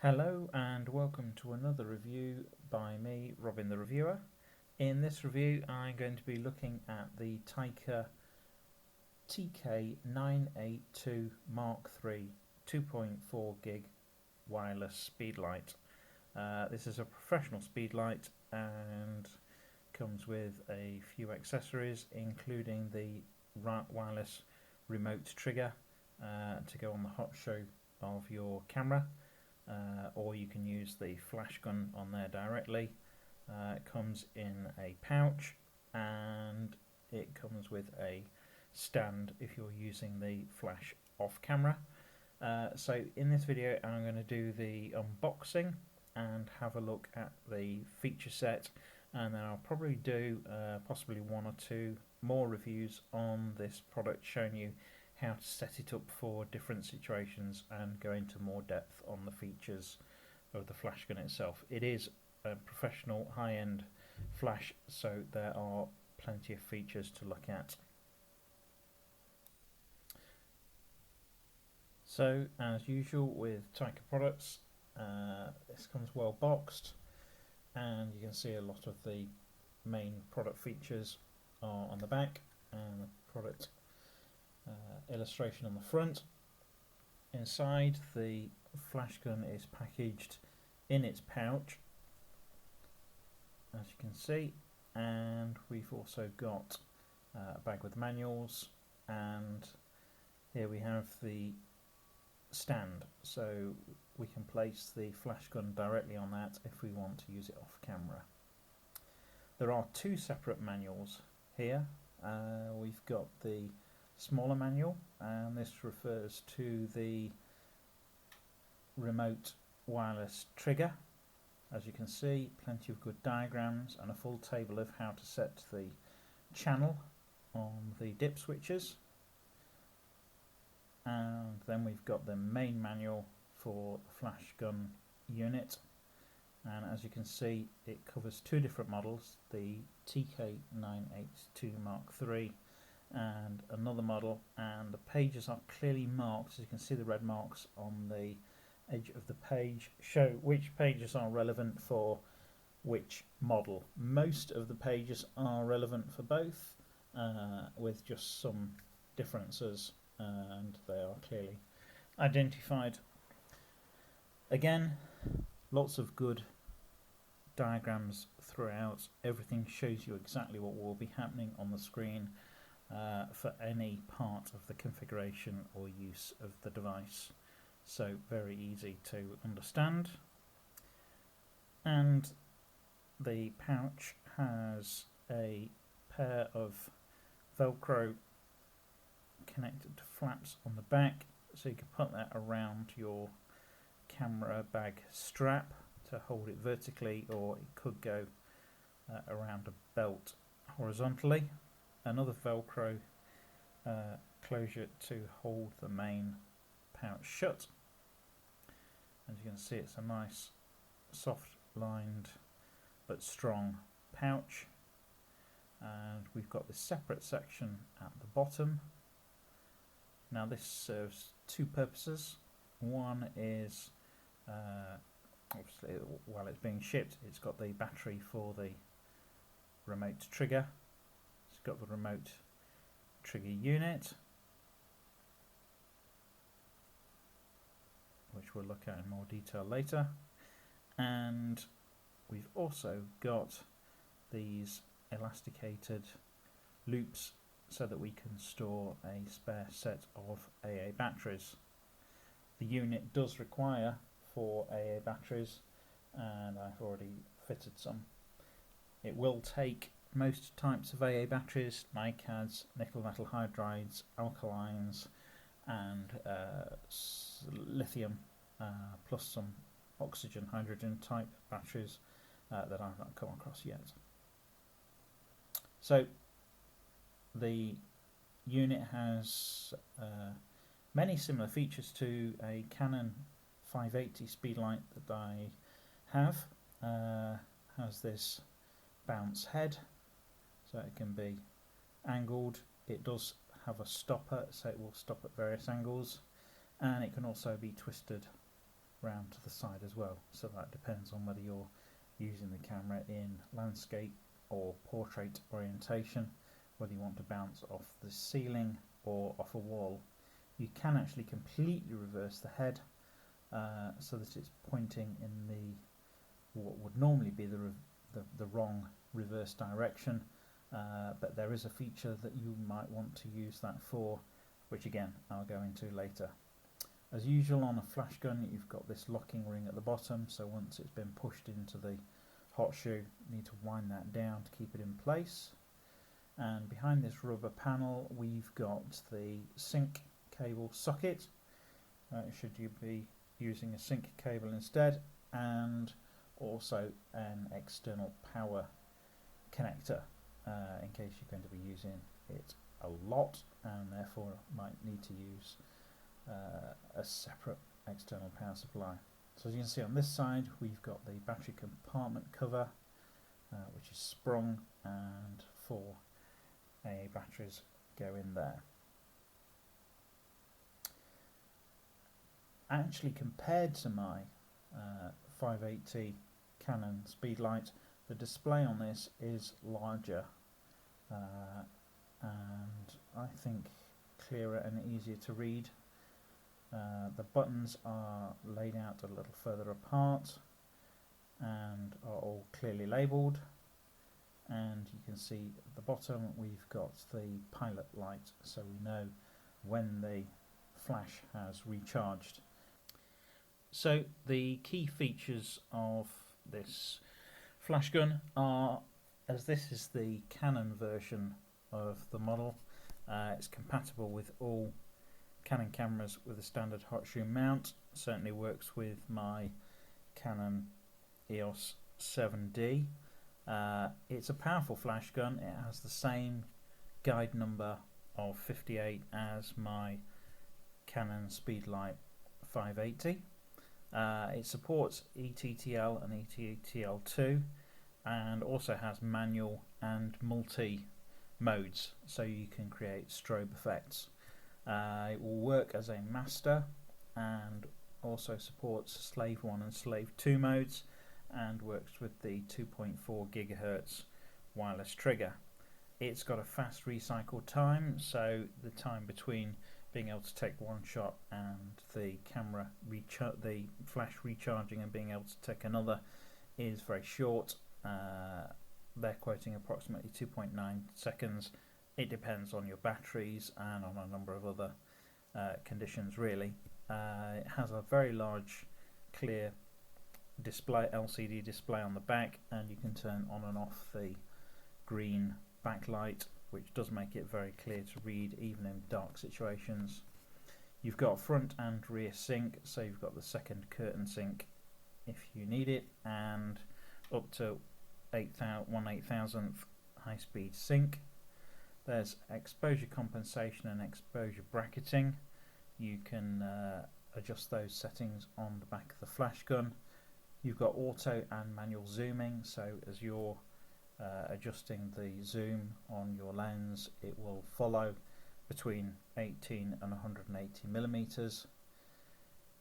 Hello and welcome to another review by me, Robin the Reviewer. In this review I'm going to be looking at the Tycka TK982 Mark III 2.4 gig wireless speedlight. This is a professional speedlight and comes with a few accessories including the wireless remote trigger to go on the hot show of your camera. Or you can use the flash gun on there directly. It comes in a pouch and it comes with a stand if you're using the flash off camera. So in this video I'm going to do the unboxing and have a look at the feature set, and then I'll probably do possibly one or two more reviews on this product showing you how to set it up for different situations and go into more depth on the features of the flash gun itself. It is a professional high-end flash, so there are plenty of features to look at. So as usual with Tycka products, this comes well boxed and you can see a lot of the main product features are on the back and the product illustration on the front. Inside, the flash gun is packaged in its pouch, as you can see, and we've also got a bag with manuals, and here we have the stand, so we can place the flash gun directly on that if we want to use it off camera. There are two separate manuals here. We've got the smaller manual, and this refers to the remote wireless trigger. As you can see, plenty of good diagrams and a full table of how to set the channel on the dip switches. And then we've got the main manual for the flash gun unit, and as you can see it covers two different models, the TK982 Mark III and another model, and the pages are clearly marked. As you can see, the red marks on the edge of the page show which pages are relevant for which model. Most of the pages are relevant for both, with just some differences, and they are clearly identified. Again, lots of good diagrams throughout. Everything shows you exactly what will be happening on the screen for any part of the configuration or use of the device, so very easy to understand. And the pouch has a pair of Velcro connected flaps on the back, so you can put that around your camera bag strap to hold it vertically, or it could go around a belt horizontally. Another Velcro closure to hold the main pouch shut. As you can see, it's a nice soft lined but strong pouch, and we've got this separate section at the bottom. Now this serves two purposes. One is obviously while it's being shipped, it's got the battery for the remote trigger. It's got the remote trigger unit, which we'll look at in more detail later, and we've also got these elasticated loops so that we can store a spare set of AA batteries. The unit does require 4 AA batteries, and I've already fitted some. It will take most types of AA batteries, NiCads, nickel metal hydrides, alkalines, and lithium, plus some oxygen hydrogen type batteries that I've not come across yet. So the unit has many similar features to a Canon 580 Speedlight that I have. Has this bounce head, so it can be angled. It does have a stopper, so it will stop at various angles, and it can also be twisted round to the side as well, so that depends on whether you're using the camera in landscape or portrait orientation, whether you want to bounce off the ceiling or off a wall. You can actually completely reverse the head so that it's pointing in what would normally be the wrong reverse direction, but there is a feature that you might want to use that for, which again I'll go into later. As usual on a flash gun, you've got this locking ring at the bottom, so once it's been pushed into the hot shoe, you need to wind that down to keep it in place. And behind this rubber panel we've got the sync cable socket, should you be using a sync cable instead, and also an external power connector in case you're going to be using it a lot and therefore might need to use a separate external power supply. So as you can see on this side we've got the battery compartment cover which is sprung, and 4 AA batteries go in there. Actually, compared to my 580 Canon Speedlight, the display on this is larger and I think clearer and easier to read. The buttons are laid out a little further apart and are all clearly labelled, and you can see at the bottom we've got the pilot light, so we know when the flash has recharged. So the key features of this flash gun are, as this is the Canon version of the model, it's compatible with all Canon cameras with a standard hot shoe mount. Certainly works with my Canon EOS 7D. It's a powerful flash gun. It has the same guide number of 58 as my Canon Speedlight 580. It supports E-TTL and E-TTL2 and also has manual and multi modes, so you can create strobe effects. It will work as a master and also supports Slave 1 and Slave 2 modes, and works with the 2.4 GHz wireless trigger. It's got a fast recycle time, so the time between being able to take one shot and the the flash recharging and being able to take another is very short. They're quoting approximately 2.9 seconds. It depends on your batteries and on a number of other conditions really. It has a very large clear display, LCD display on the back, and you can turn on and off the green backlight, which does make it very clear to read even in dark situations. You've got front and rear sync, so you've got the second curtain sync if you need it, and up to 1/8000th high speed sync. There's exposure compensation and exposure bracketing. You can adjust those settings on the back of the flash gun. You've got auto and manual zooming, so as you're adjusting the zoom on your lens, it will follow between 18 and 180 millimeters,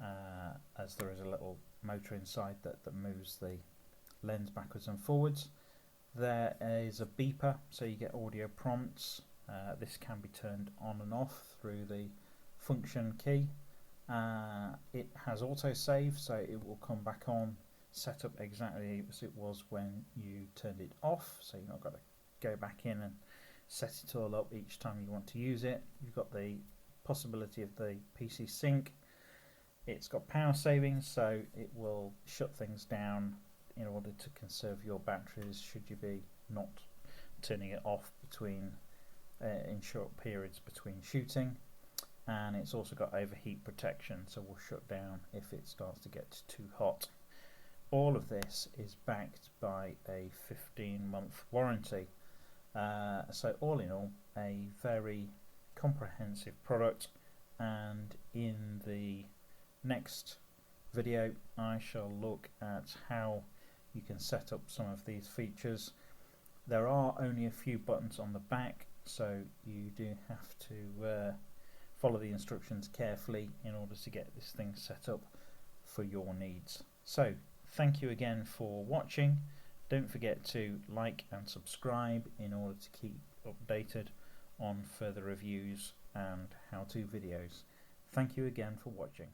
as there is a little motor inside that moves the lens backwards and forwards. There is a beeper, so you get audio prompts. This can be turned on and off through the function key. It has autosave, so it will come back on, set up exactly as it was when you turned it off, so you've not got to go back in and set it all up each time you want to use it. You've got the possibility of the PC sync. It's got power savings, so it will shut things down in order to conserve your batteries should you be not turning it off between in short periods between shooting. And it's also got overheat protection, so will shut down if it starts to get too hot. All of this is backed by a 15-month warranty, so all in all a very comprehensive product. And in the next video I shall look at how you can set up some of these features. There are only a few buttons on the back, so you do have to follow the instructions carefully in order to get this thing set up for your needs. So thank you again for watching. Don't forget to like and subscribe in order to keep updated on further reviews and how-to videos. Thank you again for watching.